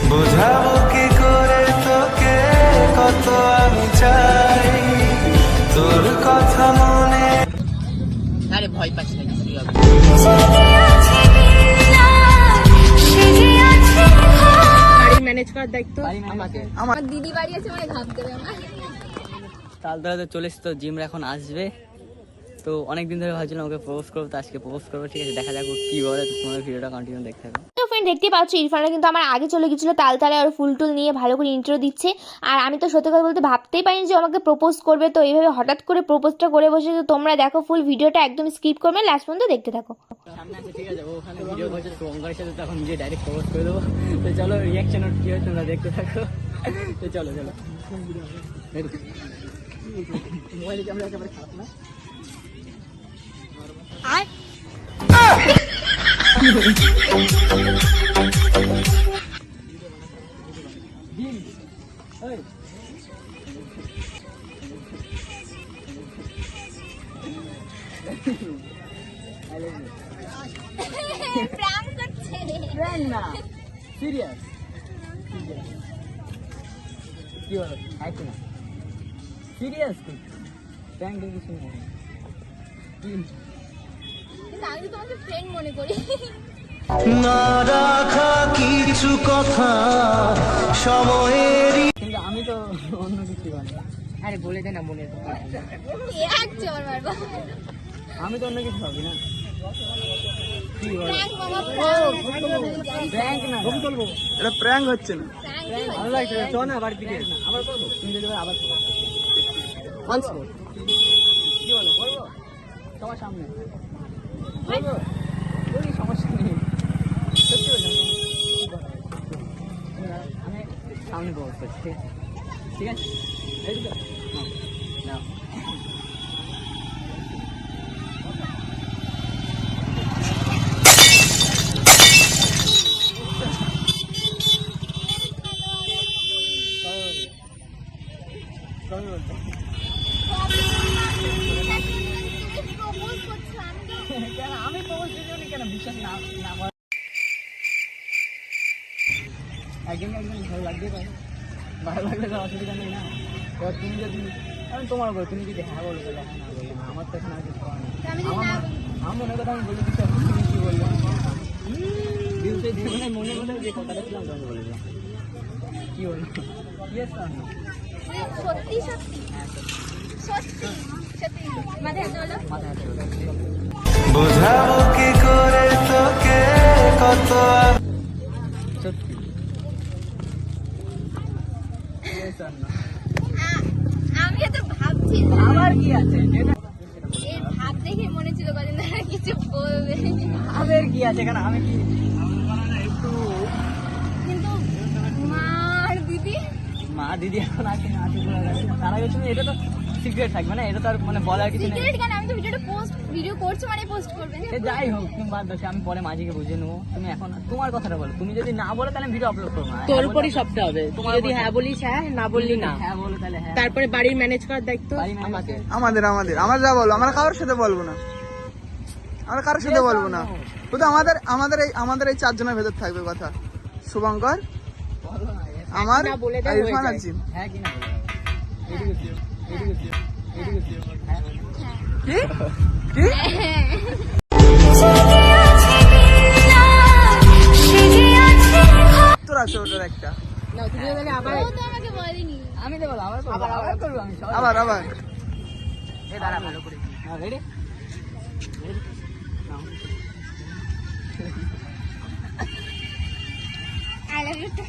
বোঝাবো কি করে তোকে কত আমি চাই তোর কথা মনে। আরে ভয় পাচ্ছি না কিছু হবে। বাড়ি ম্যানেজ করার দায়িত্ব আমাদের। আমার দিদি বাড়ি আছে মানে ভাবতে হবে আমার। তালতলাতে চলে এসে তো জিমরা এখন আসবে, তো অনেকদিন ধরে ভাবছিলাম ওকে প্রপোজ করবো, তো আজকে প্রপোজ করবো। ঠিক আছে, দেখা যাক ও কি বলে। তো তোমার ভিডিওটা কন্টিনিউ দেখতে হবে। তো ফ্রেন্ড দেখতে পাচ্ছ ইরফানরা কিন্তু আমার আগে চলে গেছিলো তালতলায়, আর ফুল টুল নিয়ে ভালো করে ইন্ট্রো দিচ্ছে। আর আমি তো সত্যি কথা বলতে ভাবতেই পারিনি যে আমাকে প্রপোজ করবে, তো এইভাবে হঠাৎ করে প্রপোজটা করে বসে। তো তোমরা দেখো ফুল ভিডিওটা একদম স্কিপ করবে, লাস্ট পর্যন্ত দেখতে থাকো। সামনে আছে, ঠিক আছে, ওখানে ভিডিও করছে শুভঙ্করের সাথে, তখন গিয়ে ডাইরেক্ট প্রপোজ করে দেবো। তো চলো রিয়াকশন কি হয় তোমরা দেখতে থাকো। তো চলো চলো, মোবাইলে ক্যামেরা একেবারে খারাপ না। প্র্যাঙ্ক করছে প্র্যাঙ্ক না, সিরিয়াস। কি হলো, হাসি না, সিরিয়াস প্র্যাঙ্ক কিছু না। কিন্তু আমি তো তোমাকে ফ্রেন্ড মনে করি। না রাখা কিছু কথা সময়েরই। কিন্তু আমি তো অন্য কিছু বানি। আরে বলে দে না মনে। একছে আমার বারবার। আমি তো অন্য কিছু ভাবি না। কি বলো, প্র্যাঙ্ক মামা প্র্যাঙ্ক না, এটা প্র্যাঙ্ক হচ্ছে না। প্র্যাঙ্ক ভালো লাগছে, চল না বাড়ির দিকে। আবার করবো, তুমি যদি আবার করবো। কি বলো, করবো তোমার সামনে করবো, করি, সমস্যা নেই। সত্যি বলছি, আমি সামনে প্রপোজ করছি, ঠিক আছে? রেডি তো? হ্যাঁ, নাও। প্রপোজ করছো আমি তো কেন আমি প্রপোজ দিইনি, কেন বিশ্বাস না না করা? একদিন ভালো লাগতে পারে, ভালো লাগলে তো অসুবিধা নেই না। এবার তুমি যদি, আমি তোমার উপর, তুমি যদি হ্যাঁ বলো তাহলে হ্যাঁ, না বললে না, আমার তো এখন আর কিছু করার নেই। আমি যদি না বলি আমার মনের কথা আমি বলে দিচ্ছি, তুমি কি বললে দিলতে মানে মনে মনে যে কথাটা ছিলাম তখন বলে দিলাম। কি বললো, ইয়েস না? সত্যি সত্যি সত্যি সত্যি মাথায় হাত হলো। মাথায় হাতে বলে বোঝাবো কি করে তোকে কত সত্যি। Yes or no? আমি তো ভাবছি আবার কি আছে, যেটা এই ভাব দেখে মনে ছিল কদিন ধরে কিছু বলবে, আবার কি আছে, কেন আমি কি একটু কিন্তু মা আর দিদি মা দিদি এখন আছে না, আছে বলে গেছে। তার আগে তুমি, এটা তো সিক্রেট থাকবে না, এটা তো আর মানে বলার কিছু নেই। সিক্রেট কেন? আমি তো ভিডিও করছো মানে পোস্ট করবে। সে যাই হোক, তুমি বাদ দাও, সে আমি পরে মাঝিকে বুঝে নেবো। তুমি এখন তোমার কথাটা বলো, তুমি যদি না বলো তাহলে ভিডিও আপলোড করবো না। তোর উপরই সবটা হবে। তুই যদি হ্যাঁ বলিস হ্যাঁ, না বললি না। হ্যাঁ বলো তাহলে হ্যাঁ। তারপরে বাড়ির ম্যানেজ করার দায়িত্ব বাড়ি মানে আমাদের। আমাদের আমাদের আমরা যা বলবো, আমরা কারোর সাথে বলবো না, আমরা কারোর সাথে বলবো না। শুধু আমাদের এই চারজনের ভেতর থাকবে কথা। শুভঙ্কর, বলো না, আমার, না বলে দেয় আর হয়ে ইরফান যায়। আর জিম। হ্যাঁ কি না বলো, এদিকে এদিকে এদিকে হ্যাঁ কি কি তোর আছে ওটার একটা। না তুমি তাহলে আবার ও তো আমাকে বলেনি। আমি তো বলো, আবার করবো আমি সব। আবার এ দাঁড়া ভালো করে। হ্যাঁ ready I love you too.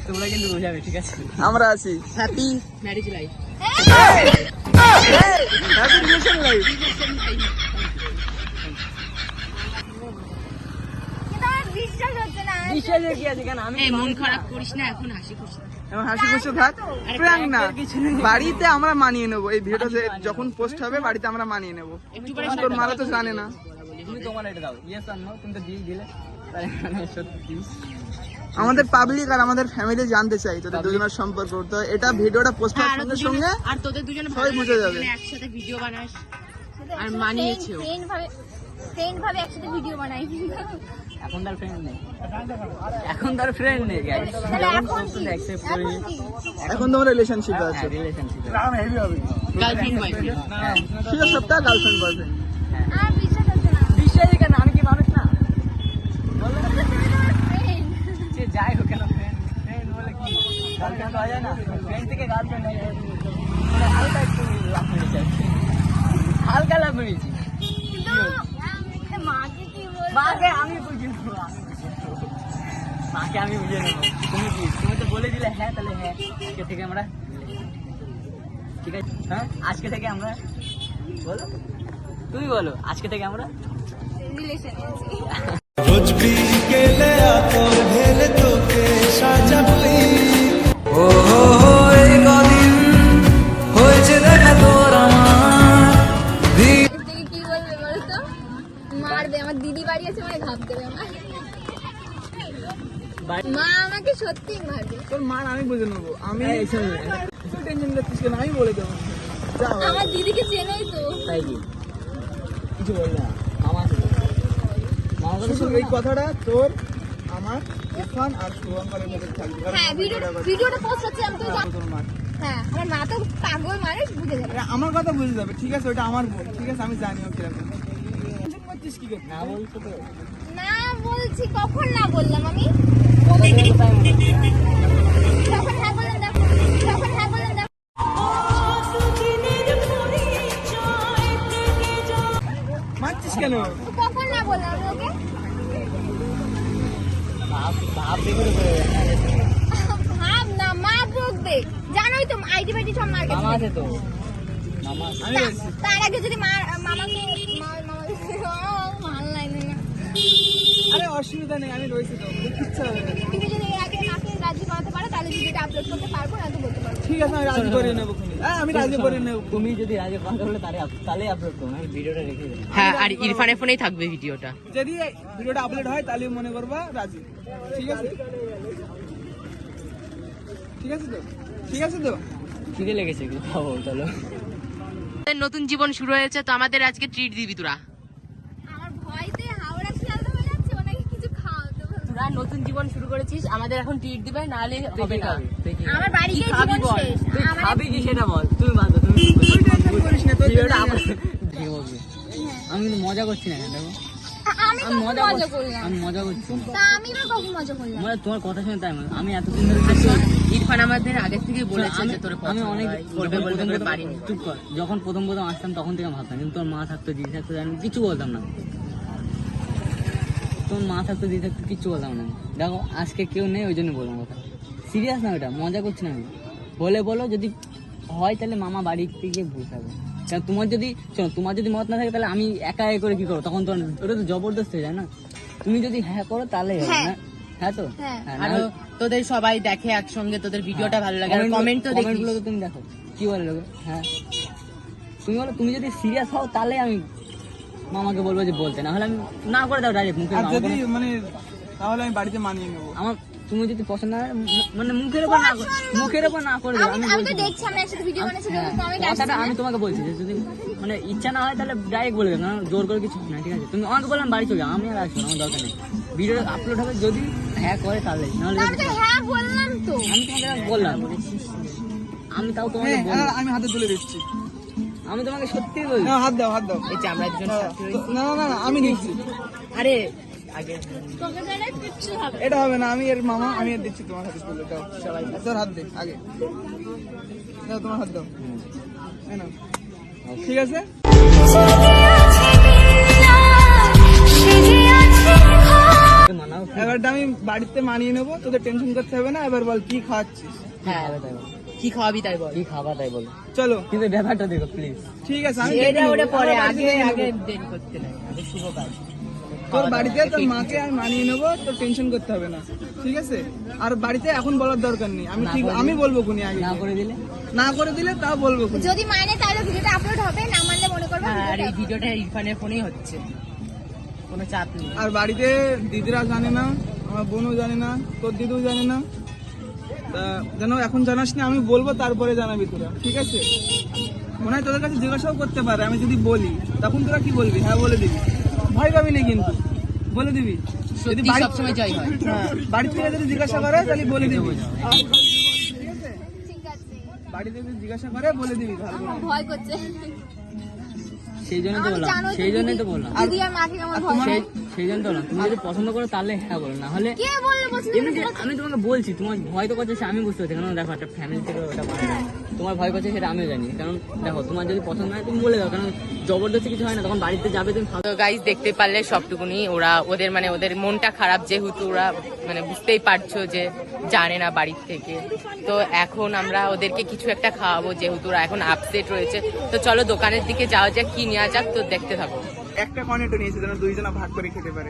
তোমরা কিন্তু বোঝাবে, ঠিক আছে? আমরা আছি। Happy marriage life. Happy relation life. কিন্তু আমার বিশ্বাস হচ্ছে না। বিশ্বাসের কি আছে, কেন আমি মন খারাপ করিস না, এখন হাসি খুশি। এখন হাসি খুশি থাক, প্র্যাঙ্ক না। বাড়িতে আমরা মানিয়ে নেবো, এই ভিডিওটা যখন পোস্ট হবে বাড়িতে আমরা মানিয়ে নেবো। একটু পরে তোর মারা তো জানে না। তুমি তোমার এটা দাও, ইয়েস আর নো, তুমি তো দিয়ে দিলে তাহলে মানে সত্যি আমাদের পাবলিক আর আমাদের ফ্যামিলি জানতে চাই তোদের দুজনের সম্পর্ক। তো এটা ভিডিওটা পোস্ট হ্যাঁ, করার আর সঙ্গে সঙ্গে আর তোদের দুজনে সবাই বুঝে যাবে। একসাথে ভিডিও বানাস আর একসাথে মানিয়েছেও। ফ্রেন্ড ভাবে একসাথে ভিডিও বানাই। এখন তার ফ্রেন্ড নেই, এখন তার ফ্রেন্ড নেই গাইস। তাহলে যখন এখন করতে কি? অ্যাকসেপ্ট করি এখন কি? এখন তোমার রিলেশনশিপে আছে, রিলেশনশিপ। Girlfriend boyfriend. ঠিক আছে, সপ্তাহ গার্লফ্রেন্ড বয়ফ্রেন্ড। আর বিশ্বাস হচ্ছে না। বিশ্বাসই কেন, আমি কি মানুষ না? বলো তুমি তো আমার friend। সে যাই হোক কেন, ফ্রেন্ড ফ্রেন্ড বলে কি গার্লফ্রেন্ড হওয়া যায় না? ফ্রেন্ড থেকে গার্লফ্রেন্ড হয়ে যায়, মানে হালকা একটু লাভ মেরেছে, হালকা লাভ মেরেছি। কিন্তু মাকে কি বলবো? মাকে আমি বুঝে নেবো, মাকে আমি বুঝে নেবো। তুমি কি, তুমি তো বলে দিলে হ্যাঁ, তাহলে হ্যাঁ, আজকে থেকে আমরা, ঠিক আছে হ্যাঁ, আজকে থেকে আমরা, বলো তুমি বলো, আজকে থেকে আমরা রিলেশনে আছি। রোজ বিকেলে আতর ঢেলে তোকে সাজাবই। ও হো হো, এই কদিন হয়েছে দেখা তোর আমার। এর থেকে কি বলবে বলো তো? মারবে, আমার দিদি বাড়ি আছে মানে ঘাপ দেবে আমার। মা আমাকে সত্যি মারবে। তোর মান আমি বুঝে নেবো, আমি এই শোন, টেনশন করছিস কেন, আমি বলে দেবো। যা হবে। আমার দিদিকে চেনোই তো। তাই কি কিছু বলবে না, মামা আছে তো। মামা কথা শুধু এই কথাটা তোর, আমার, ইরফান আর শুভঙ্করের মধ্যে থাকবে। কারণ হ্যাঁ, আমি ভিডিওটা ভিডিওটা পোস্ট হচ্ছে আমি তো জানি। তোর মা। হ্যাঁ, আমার মা তো পাগল মানে বুঝে যাবে। এটা আমার কথা বুঝে যাবে, ঠিক আছে, ওটা আমার বোন, ঠিক আছে, আমি জানি ও কিরকম। টেনশন করছিস কি করছিস? না বলছো তো, না বলছি, কখন না বললাম আমি? কথা বলতে তাই মনে হয়। যখন হ্যাঁ বললাম দেখো, যখন হ্যাঁ বললাম দেখো। মারছিস কেন? কখন না বললাম আমি ওকে? ভাব ভাব দেখে তো করে না, ভাব না, মা বকবে। জানোই তো আইডি বাইডি সব মার মামা গেছে। আছে তো, মামা আছে। আমি বলছি। তার আগে যদি মামাকে ভালো লাগে না। আরে অসুবিধা নেই, আমি রয়েছি তো, কিচ্ছু হবে না। তুমি যদি এর আগে মাকে রাজি করাতে পারো তাহলে ভিডিওটা আপলোড করতে পারবো, না তো বলতে পারবো। ঠিক আছে, আমি রাজি করিয়ে নেবো। হ্যাঁ, আমি রাজি করিয়ে নেবো। তুমি যদি রাজি কথা বলে তাহলে আপলোড করো, আমি ভিডিওটা রেখে দেবো। হ্যাঁ, আর ইরফানের ফোনেই থাকবে ভিডিওটা। যদি ভিডিওটা আপলোড হয় তাহলে মনে করবা রাজি, ঠিক আছে? ঠিক আছে তো, ঠিক আছে তো। খিদে লেগেছে, একটু খাবো চলো। আমাদের নতুন জীবন শুরু হয়েছে, তো আমাদের আজকে ট্রিট দিবি তোরা। আমার ভয়তে হাওড়া শিয়ালদা হয়ে যাচ্ছে, ওনাকে কিছু খাওয়াতে হবে। তোরা নতুন জীবন শুরু করেছিস, আমাদের এখন ট্রিট দিবে, নাহলে হবে না। আমার বাড়িতে কি খাবি জীবন বল? শেষ। তুই আমার খাবি কি সেটা বল, তুমি বাদ দাও, তুমি তুই টেনশন করিস না, তোর ভিডিওটা জন্য- কি বলবি? আমি কিন্তু মজা করছি না, দেখো আমি আমি কখন মজা মজা করছি, করলাম? আমি মজা করছি না। তা আমি না কখন মজা করলাম? মানে তোমার কথা শুনে তাই মনে- আমি এতদিন ধরে দেখছি, ইরফান আমাদের আগে থেকে বলেছে যে তোর আমি অনেক বলবে যখন বলবে প্রথম করে প্রথম- পারিনি। চুপ কর, যখন প্রথম প্রথম আসতাম তখন থেকে ভাবতাম, কিন্তু তোর মা থাকতো, দিদি থাকতো, আমি কিছু বলতাম না। তোর মা থাকতো, দিদি থাকতো, কিচ্ছু বলতাম না। দেখো আজকে কেউ নেই, ওই জন্য বললাম কথা। সিরিয়াস না, ওটা মজা করছি না আমি। বলে বলো, যদি হয় তাহলে মামা বাড়ি থেকে বসাবো। কারণ তোমার যদি শোনো, তোমার যদি মত না থাকে তাহলে আমি একা একা করে কি করো, তখন তো ওটা তো জবরদস্ত হয়ে যায় না। তুমি যদি হ্যাঁ করো তাহলে হবে হ্যাঁ। না, হ্যাঁ তো হ্যাঁ। হ্যাঁ, আরো তোদের সবাই দেখে একসঙ্গে, তোদের ভিডিওটা ভালো লাগে, আর কমেন্ট তো দেখিস। গুলো তো তুমি দেখো কি বলে লোক। হ্যাঁ তুমি বলো, তুমি যদি সিরিয়াস হও তাহলে আমি মামাকে বলবো যে বলতে, না হলে আমি না করে দাও ডাইরেক্ট মুখে। আর যদি মানে তাহলে আমি বাড়িতে মানিয়ে নেবো। আমার তুমি যদি পছন্দ না হয়, মানে মুখের উপর না মুখের উপর না করে দেবো, আমি আমি তো বলছি। দেখছি আমরা একসাথে ভিডিও বানাচ্ছি, হ্যাঁ, যখন কমেন্ট আসছে কথাটা আমি তোমাকে বলছি যে যদি মানে ইচ্ছা না হয় তাহলে ডাইরেক্ট বলে দেবো, না জোর করে কিছু না, ঠিক আছে? তুমি আমাকে বললাম বাড়ি চলে যাও, আমি আর আসবো না, আমার দরকার নেই। ভিডিও আপলোড হবে যদি হ্যাঁ করে তাহলে, নাহলে আমি তো হ্যাঁ বললাম তো। আমি তোমাকে বললাম, আমি তাও তোমাকে হ্যাঁ, বললাম, আমি হাতে তুলে দিচ্ছি। আমি তোমাকে সত্যি বলছি। না, হাত দাও, হাত দাও। এই যে আমরা দুজন সাথী হয়েছি। না না না, আমি দিচ্ছি। আরে আগে তোকে জানা কিচ্ছু হবে না। এটা হবে না, আমি এর মামা, আমি এর দিচ্ছি তোমার হাতে তুলে দাও। সবাই তোর হাত দে আগে, দাও তোমার হাত দাও, এই নাও। ঠিক আছে, মানাও এবারটা আমি বাড়িতে মানিয়ে নেবো, তোদের টেনশন করতে হবে না। এবার বল কি খাওয়াচ্ছিস? হ্যাঁ, কি খাওয়াবি তাই বল। কি খাবার তাই বলো, চলো, কিন্তু ব্যাপারটা দেখো প্লিজ। ঠিক আছে, আমি এটা দেখে ওটা নেবো। পরে, আমার বাড়িতে আগে দেখে নেবো। আগে দেরি করতে নাই, আগে শুভ কাজ। তোর বাড়িতে তোর মাকে আমি মানিয়ে নেবো, তোর টেনশন করতে হবে না, ঠিক আছে? আর বাড়িতে এখন বলার দরকার নেই, আমি ঠিক আমি বলবো কোনি আগে। না করে দিলে না করে দিলে তাও বলবো খুনি। যদি মানে তাহলে ভিডিওটা আপলোড হবে, না মানলে মনে করবে হ্যাঁ, আর এই ভিডিওটা ভিডিওটা ইরফানের ফোনেই হচ্ছে, কোনো চাপ নেই। আর বাড়িতে দিদিরা জানে না, আমার আমার বোনও জানে না, তোর দিদিও জানে না। তা যেন এখন জানাস না, আমি বলবো তারপরে জানাবি তোরা, ঠিক আছে? মনে হয় তোদের কাছে জিজ্ঞাসাও করতে পারে, আমি যদি বলি তখন তোরা কি বলবি? হ্যাঁ বলে দিবি, ভয় পাবি না কিন্তু, বলে দিবি। যদি সত্যি বাড়ি সবসময় জয় হয়। হ্যাঁ, বাড়ি থেকে যদি জিজ্ঞাসা করে তাহলে বলে দিবি, ঠিক আছে, বাড়িতে যদি জিজ্ঞাসা করে বলে দিবি ভালো করে। আমার ভয় করছে। সেই জন্যই তো আমি বললাম, জানোই তো সেই জন্যই তো দিদি- বললাম, দিদি আর মাকে আমার ভয় সেই করে। সেই জন্য তো বললাম, তুমি যদি পছন্দ করো তাহলে হ্যাঁ বলো, না হলে কে বললে পছন্দ এমনি করে? আমি তোমাকে বলছি তোমার ভয় তো করছে, আমি বুঝতে পারছি। কারণ দেখো একটা ফ্যামিলি থেকে ওটা মানে না। তোমার ভয় করছে সেটা আমিও জানি। কারণ দেখো তোমার যদি পছন্দ হয় তুমি বলে দাও, কারণ জবরদস্তি কিছু হয় না। তখন বাড়িতে যাবে তুমি তো গাইস দেখতে পারলে সবটুকুনি ওরা ওদের মানে ওদের মনটা খারাপ, যেহেতু ওরা মানে বুঝতেই পারছো যে জানে না বাড়ির থেকে। তো এখন আমরা ওদেরকে কিছু একটা খাওয়াবো, যেহেতু ওরা এখন আপসেট রয়েছে। তো চলো দোকানের দিকে যাওয়া যাক, কি নেওয়া যাক, তো দেখতে থাকো। একটা কর্নেটো নিয়েছে যেন দুইজনা ভাগ করে খেতে পারে।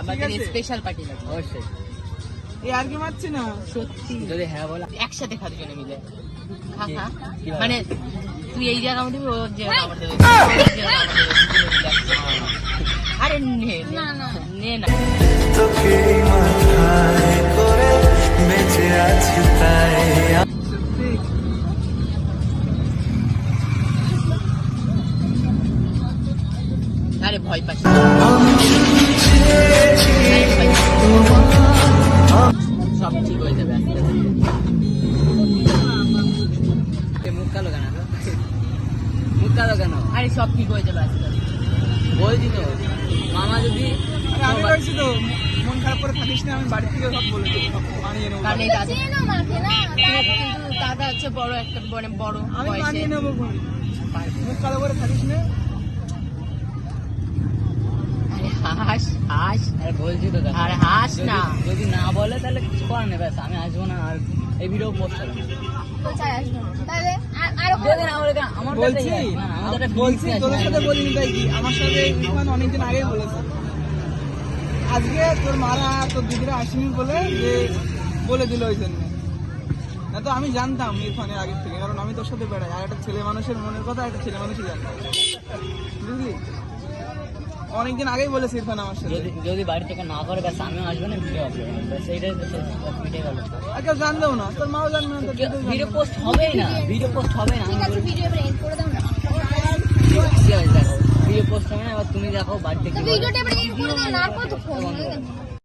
আমাদের আছে। স্পেশাল পার্টি লাগবে অবশ্যই। এই আর কি মারছি না, সত্যি, যদি হ্যাঁ বলো একসাথে খাওয়ার জন্য মিলে খা খা। কিভাবে? মানে তুই এই জায়গা মধ্যে ওর জায়গা আমাদের ওর জায়গা আমাদের। আরে নে না, না। নে না। তোকে মাথায় করে বেঁচে আছি তাই সত্যি। আরে ভয় পাচ্ছি সব ঠিক হয়ে যাবে আস্তে আস্তে। মুখ কালো কেন? মুখ কালো কেন? আরে সব ঠিক হয়ে যাবে আস্তে আস্তে। বলছি তো মামা যদি আরে আমি বলছি তো, মন খারাপ করে থাকিস না, আমি বাড়ি থেকে সব বলে দেবো, সব মানিয়ে নেবো। কারণ এই দাদা চেনো মাকে না? কিন্তু দাদা হচ্ছে বড় একটা মানে বড় আমি বয়সে। মানিয়ে নেবো, মুখ কালো করে থাকিস না। আরে হাস হাস, আরে বলছি তো দেখো, আরে হাস যদি- না। যদি না বলে তাহলে কিছু করার নেই, ব্যাস আমি আসবো না আর এই ভিডিও পোস্ট করবো না। কোথায় আসবো? তাহলে আরো যদি না বলে কেন? আমার বলছি বলছি তোর সাথে বলিনি তাই কি, আমার সাথে ইরফান অনেকদিন আগেই বলেছে। আজকে তোর মারা তোর দিদিরা আসেনি বলে যে বলে দিল, ওই জন্য। না তো আমি জানতাম ইরফানের আগের থেকে, কারণ আমি তোর সাথে বেড়াই, আর একটা ছেলে মানুষের মনের কথা একটা ছেলে মানুষই জানতাম, বুঝলি? অনেকদিন আগেই বলেছে ইরফান আমার সাথে। যদি যদি বাড়ি থেকে না করে ব্যাস আমিও আসবো না, ভিডিও আপলোড হবে, ব্যাস এইটাই তো শেষ, ব্যাস মিটে গেল। আর কেউ জানলেও না, তোর মাও জানবে না, তোর দিদিও জানবে ভিডিও না। পোস্ট হবেই না, ভিডিও পোস্ট হবে না। ঠিক আছে, ভিডিও এবার এন্ড করে দাও না। ঠিক আছে দেখো, ভিডিও পোস্ট হবে না। এবার তুমি দেখো বাড়ি থেকে তো ভিডিওটা এবার এন্ড করে দাও না, আর কতক্ষণ?